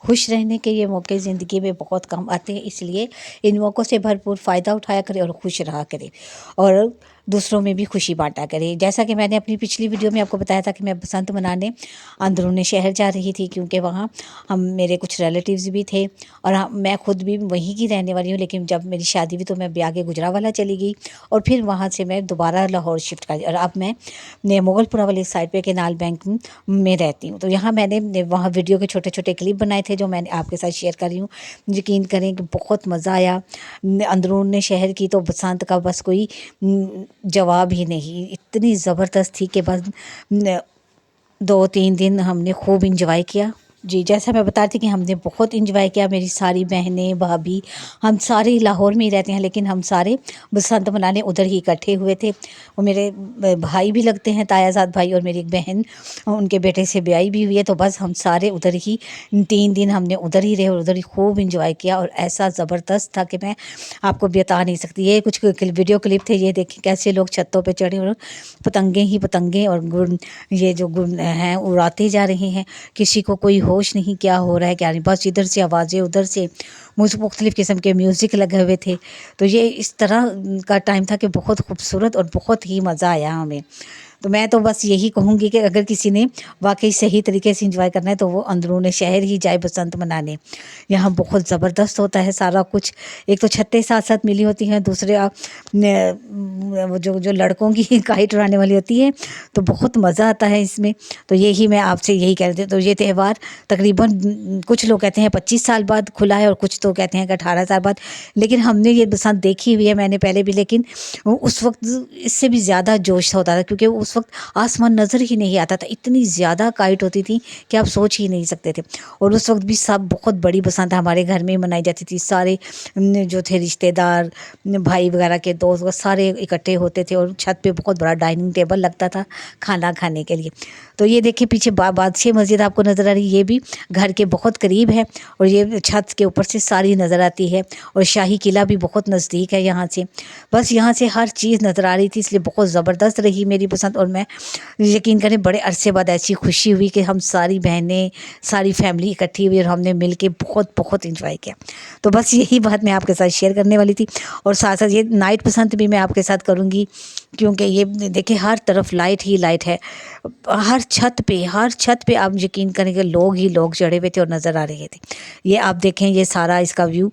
खुश रहने के ये मौके ज़िंदगी में बहुत कम आते हैं, इसलिए इन मौक़ों से भरपूर फ़ायदा उठाया करें और खुश रहा करें और दूसरों में भी खुशी बाँटा करें। जैसा कि मैंने अपनी पिछली वीडियो में आपको बताया था कि मैं बसंत मनाने अंदरूनी शहर जा रही थी, क्योंकि वहाँ हम मेरे कुछ रिलेटिव्स भी थे और मैं खुद भी वहीं की रहने वाली हूँ। लेकिन जब मेरी शादी हुई तो मैं ब्याह के गुजरावाला चली गई और फिर वहाँ से मैं दोबारा लाहौर शिफ्ट कर, और अब मैं मुगलपुरा वाली साइड पे केनाल बैंक में रहती हूँ। तो यहाँ मैंने वहाँ वीडियो के छोटे छोटे क्लिप बनाए थे जो मैंने आपके साथ शेयर कर रही हूँ। यकीन करें कि बहुत मज़ा आया। अंदरून शहर की तो बसंत का बस कोई जवाब ही नहीं, इतनी ज़बरदस्त थी कि बस 2-3 दिन हमने खूब इंजॉय किया। जी, जैसा मैं बता रही थी कि हमने बहुत इंजॉय किया। मेरी सारी बहनें, भाभी, हम सारे लाहौर में ही रहते हैं, लेकिन हम सारे बसंत मनाने उधर ही इकट्ठे हुए थे। और मेरे भाई भी लगते हैं, तायाज़ाद भाई, और मेरी एक बहन, उनके बेटे से ब्याही भी हुई है। तो बस हम सारे उधर ही 3 दिन हमने उधर ही रहे और उधर ही खूब इंजॉय किया और ऐसा ज़बरदस्त था कि मैं आपको बता नहीं सकती। ये कुछ वीडियो क्लिप थे, ये देखिए कैसे लोग छतों पे चढ़े और पतंगे और ये जो गुण हैं उड़ाते जा रहे हैं। किसी को कोई होश नहीं क्या हो रहा है क्या नहीं, बस इधर से आवाज़ें उधर से मुख्तलिफ़ किस्म के म्यूज़िक लगे हुए थे। तो ये इस तरह का टाइम था कि बहुत खूबसूरत और बहुत ही मज़ा आया हमें। तो मैं तो बस यही कहूँगी कि अगर किसी ने वाकई सही तरीके से इंजॉय करना है तो वो अंदरून शहर ही जाए बसंत मनाने। यहाँ बहुत ज़बरदस्त होता है सारा कुछ। एक तो छतें साथ साथ मिली होती हैं, दूसरे वो जो लड़कों की काइट उड़ाने वाली होती है, तो बहुत मज़ा आता है इसमें। तो यही मैं आपसे यही कह रही थी। तो ये त्यौहार तकरीबन कुछ लोग कहते हैं 25 साल बाद खुला है और कुछ तो कहते हैं कि 18 साल बाद, लेकिन हमने ये बसंत देखी हुई है मैंने पहले भी। लेकिन उस वक्त इससे भी ज़्यादा जोश होता था, क्योंकि उस वक्त आसमान नज़र ही नहीं आता था, इतनी ज़्यादा काइट होती थी कि आप सोच ही नहीं सकते थे। और उस वक्त भी सब बहुत बड़ी बसंत हमारे घर में मनाई जाती थी। सारे जो थे रिश्तेदार, भाई वगैरह के दोस्त, वो सारे इकट्ठे होते थे और छत पे बहुत बड़ा डाइनिंग टेबल लगता था खाना खाने के लिए। तो ये देखिए पीछे बादशाह मस्जिद आपको नज़र आ रही है, ये भी घर के बहुत करीब है और ये छत के ऊपर से सारी नज़र आती है। और शाही किला भी बहुत नज़दीक है यहाँ से। बस यहाँ से हर चीज़ नज़र आ रही थी, इसलिए बहुत ज़बरदस्त रही मेरी पसंद। और मैं यकीन करें बड़े अरसे बाद ऐसी खुशी हुई कि हम सारी बहनें, सारी फैमिली इकट्ठी हुई और हमने मिल के बहुत बहुत इंजॉय किया। तो बस यही बात मैं आपके साथ शेयर करने वाली थी। और साथ साथ ये नाइट पसंद भी मैं आपके साथ करूँगी, क्योंकि ये देखिए हर तरफ लाइट ही लाइट है। हर छत पे आप यकीन करेंगे लोग ही लोग चढ़े हुए थे और नज़र आ रहे थे। ये आप देखें, ये सारा इसका व्यू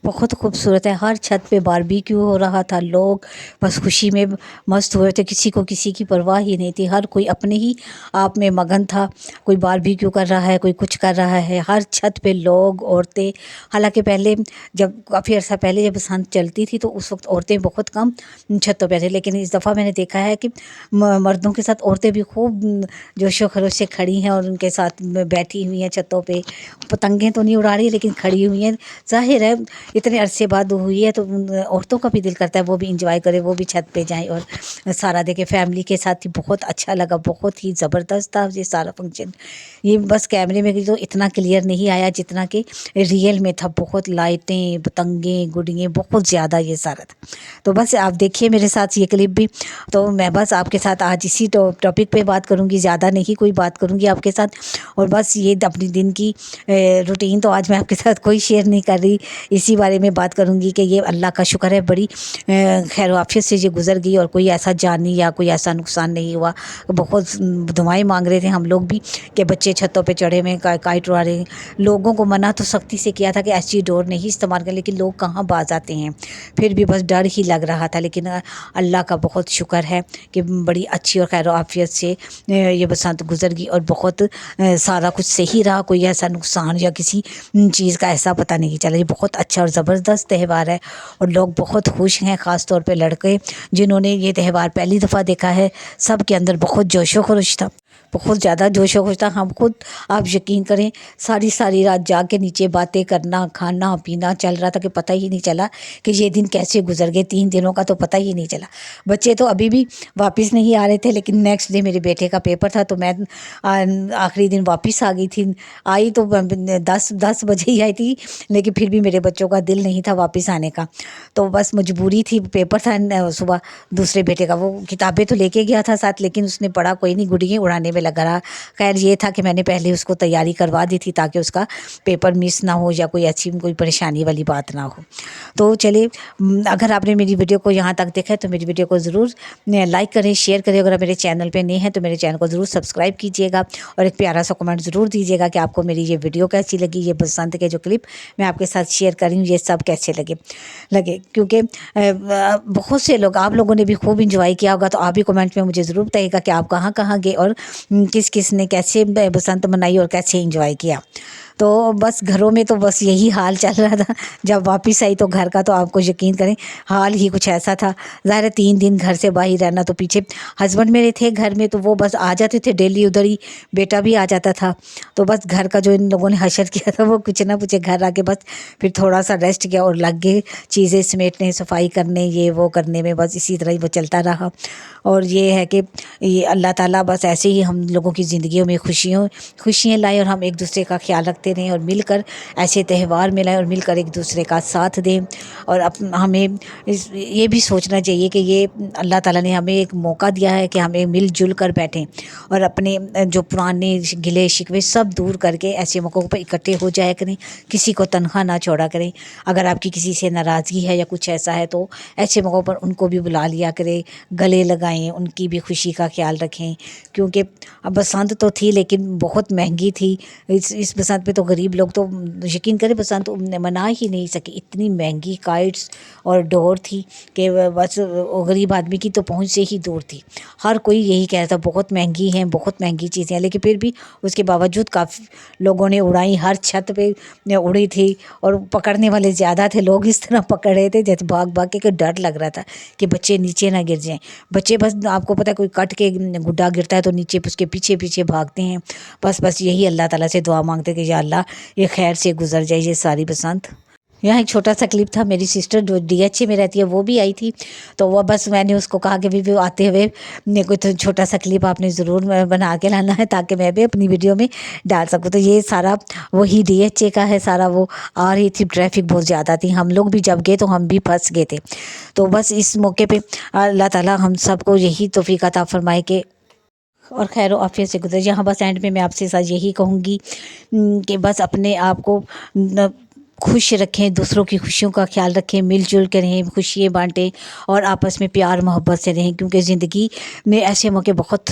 बहुत खूबसूरत है। हर छत पे बारबेक्यू हो रहा था, लोग बस खुशी में मस्त हुए थे, किसी को किसी की परवाह ही नहीं थी। हर कोई अपने ही आप में मगन था, कोई बारबेक्यू कर रहा है, कोई कुछ कर रहा है। हर छत पे लोग, औरतें। हालांकि पहले जब काफ़ी अर्सा पहले जब बसंत चलती थी तो उस वक्त औरतें बहुत कम छतों पे थे, लेकिन इस दफ़ा मैंने देखा है कि मर्दों के साथ औरतें भी खूब जोशो खरोश से खड़ी हैं और उनके साथ बैठी हुई हैं छतों पे। पतंगें तो नहीं उड़ा रही लेकिन खड़ी हुई हैं। ज़ाहिर है इतने अरसे बाद हुई है तो औरतों का भी दिल करता है वो भी इंजॉय करे, वो भी छत पे जाएं और सारा देखे। फैमिली के साथ ही बहुत अच्छा लगा, बहुत ही ज़बरदस्त था ये सारा फंक्शन। ये बस कैमरे में तो इतना क्लियर नहीं आया जितना कि रियल में था। बहुत लाइटें, पतंगें, गुड़ियाँ, बहुत ज़्यादा ये सारा था। तो बस आप देखिए मेरे साथ ये क्लिप भी। तो मैं बस आपके साथ आज इसी टॉपिक पे बात करूँगी, ज़्यादा नहीं कोई बात करूँगी आपके साथ। और बस ये अपनी दिन की रूटीन तो आज मैं आपके साथ कोई शेयर नहीं कर रही, इसी बारे में बात करूंगी कि ये अल्लाह का शुक्र है बड़ी खैर आफियत से ये गुजर गई और कोई ऐसा जानी या कोई ऐसा नुकसान नहीं हुआ। बहुत दुआएं मांग रहे थे हम लोग भी कि बच्चे छतों पे चढ़े हुए काइट उड़ा रहे हैं। लोगों को मना तो सख्ती से किया था कि ऐसी डोर नहीं इस्तेमाल करें, लेकिन लोग कहाँ बाज आते हैं, फिर भी बस डर ही लग रहा था। लेकिन अल्लाह का बहुत शुक्र है कि बड़ी अच्छी और खैर आफियत से ये बसंत गुजर गई और बहुत सारा कुछ सही रहा। कोई ऐसा नुकसान या किसी चीज़ का ऐसा पता नहीं चला। ये बहुत अच्छा और ज़बरदस्त त्यौहार है और लोग बहुत खुश हैं, ख़ास तौर पे लड़के जिन्होंने ये त्यौहार पहली दफ़ा देखा है। सब के अंदर बहुत जोशो खरोश था, बहुत ज़्यादा जोशो खरोश था। हम खुद आप यकीन करें सारी सारी रात जाग के नीचे बातें करना, खाना पीना चल रहा था कि पता ही नहीं चला कि ये दिन कैसे गुजर गए। 3 दिनों का तो पता ही नहीं चला। बच्चे तो अभी भी वापस नहीं आ रहे थे, लेकिन नेक्स्ट डे मेरे बेटे का पेपर था तो मैं आखिरी दिन वापस आ गई थी। आई तो 10 बजे ही आई थी, लेकिन फिर भी मेरे बच्चों का दिल नहीं था वापस आने का। तो बस मजबूरी थी, पेपर था सुबह दूसरे बेटे का। वो किताबें तो लेके गया था साथ, लेकिन उसने पढ़ा कोई नहीं, गुड़ियाँ उड़ाने में में लगा रहा। खैर ये था कि मैंने पहले उसको तैयारी करवा दी थी ताकि उसका पेपर मिस ना हो या कोई अच्छी कोई परेशानी वाली बात ना हो। तो चलिए, अगर आपने मेरी वीडियो को यहाँ तक देखा है तो मेरी वीडियो को ज़रूर लाइक करें, शेयर करें। अगर आप मेरे चैनल पे नए हैं तो मेरे चैनल को ज़रूर सब्सक्राइब कीजिएगा और एक प्यारा सा कमेंट ज़रूर दीजिएगा कि आपको मेरी ये वीडियो कैसी लगी, ये बसंत के जो क्लिप मैं आपके साथ शेयर कर रही हूँ ये सब कैसे लगे। क्योंकि बहुत से लोग, आप लोगों ने भी खूब इंजॉय किया होगा, तो आप भी कमेंट में मुझे ज़रूर बताइएगा कि आप कहाँ कहाँ गए और किस किस ने कैसे बसंत मनाई और कैसे इंजॉय किया। तो बस घरों में तो बस यही हाल चल रहा था। जब वापस आई तो घर का, तो आपको यकीन करें हाल ही कुछ ऐसा था। ज़ाहिर है 3 दिन घर से बाहर रहना, तो पीछे हस्बैंड मेरे थे घर में, तो वो बस आ जाते थे डेली, उधर ही बेटा भी आ जाता था। तो बस घर का जो इन लोगों ने हशर किया था वो कुछ ना कुछ, घर आके बस फिर थोड़ा सा रेस्ट किया और लग गए चीज़ें समेटने, सफाई करने, ये वो करने में। बस इसी तरह ही वो चलता रहा। और ये है कि ये अल्लाह ताला बस ऐसे ही हम लोगों की ज़िंदगियों में खुशियाँ लाए और हम एक दूसरे का ख्याल रखते रहें और मिलकर ऐसे त्यौहार मिलाएं और मिलकर एक दूसरे का साथ दें। और हमें ये भी सोचना चाहिए कि ये अल्लाह ताला ने हमें एक मौका दिया है कि हमें मिलजुल कर बैठें और अपने जो पुराने गिले शिकवे सब दूर करके ऐसे मौक़ों पर इकट्ठे हो जाया करें। किसी को तनख्वाह ना छोड़ा करें। अगर आपकी किसी से नाराज़गी है या कुछ ऐसा है तो ऐसे मौक़ों पर उनको भी बुला लिया करें, गले लगाएं, उनकी भी खुशी का ख्याल रखें। क्योंकि अब बसंत तो थी लेकिन बहुत महंगी थी। इस बसंत पे तो गरीब लोग तो यकीन करें बसंत मना ही नहीं सके, इतनी महंगी काइट्स और डोर थी कि बस गरीब आदमी की तो पहुंच से ही दूर थी। हर कोई यही कह रहा था बहुत महंगी हैं, बहुत महंगी चीज़ें हैं, लेकिन फिर भी उसके बावजूद काफ़ी लोगों ने उड़ाई। हर छत पे उड़ी थी और पकड़ने वाले ज़्यादा थे। लोग इस तरह पकड़ रहे थे जैसे भाग भाग के, डर लग रहा था कि बच्चे नीचे ना गिर जाएं। बच्चे बस, आपको पता है कोई कट के गुड्डा गिरता है तो नीचे उसके पीछे पीछे भागते हैं। बस यही अल्लाह ताला से दुआ मांगते कि या अल्लाह ये खैर से गुजर जाए ये सारी बसंत। यहाँ एक छोटा सा क्लिप था, मेरी सिस्टर जो DH में रहती है वो भी आई थी, तो वो बस मैंने उसको कहा कि भी आते हुए कोई तो छोटा सा क्लिप आपने ज़रूर बना के लाना है ताकि मैं भी अपनी वीडियो में डाल सकूँ। तो ये सारा वही DH का है सारा। वो आ रही थी, ट्रैफिक बहुत ज़्यादा थी, हम लोग भी जब गए तो हम भी फंस गए थे। तो बस इस मौके पर अल्लाह ताला हम सबको यही तौफीक अता फरमाए कि और खैर आफियत से गुजर। यहाँ बस एंड में मैं आपसे साथ यही कहूँगी कि बस अपने आप को खुश रखें, दूसरों की खुशियों का ख्याल रखें, मिलजुल कर रहें, खुशियाँ बांटें और आपस में प्यार मोहब्बत से रहें। क्योंकि ज़िंदगी में ऐसे मौके बहुत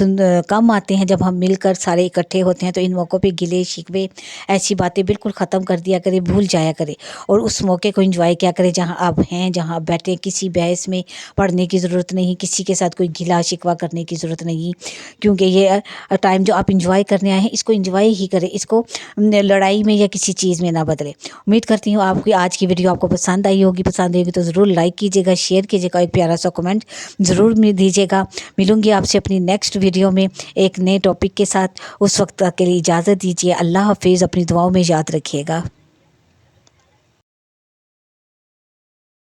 कम आते हैं जब हम मिलकर सारे इकट्ठे होते हैं। तो इन मौक़ों पे गिले शिकवे ऐसी बातें बिल्कुल ख़त्म कर दिया करें, भूल जाया करें और उस मौके को एंजॉय किया करें जहाँ आप हैं, जहाँ आप बैठे। किसी बहस में पड़ने की ज़रूरत नहीं, किसी के साथ कोई गिला शिकवा करने की ज़रूरत नहीं। क्योंकि ये टाइम जो आप इंजॉय करने आए हैं इसको इंजॉय ही करें, इसको लड़ाई में या किसी चीज़ में ना बदलें। उम्मीद करती हूँ आपकी आज की वीडियो आपको पसंद आई होगी। पसंद आई होगी तो ज़रूर लाइक कीजिएगा, शेयर कीजिएगा, एक प्यारा सा कमेंट ज़रूर दीजिएगा। मिलूंगी आपसे अपनी नेक्स्ट वीडियो में एक नए टॉपिक के साथ। उस वक्त तक के लिए इजाज़त दीजिए। अल्लाह हाफिज़। अपनी दुआओं में याद रखिएगा।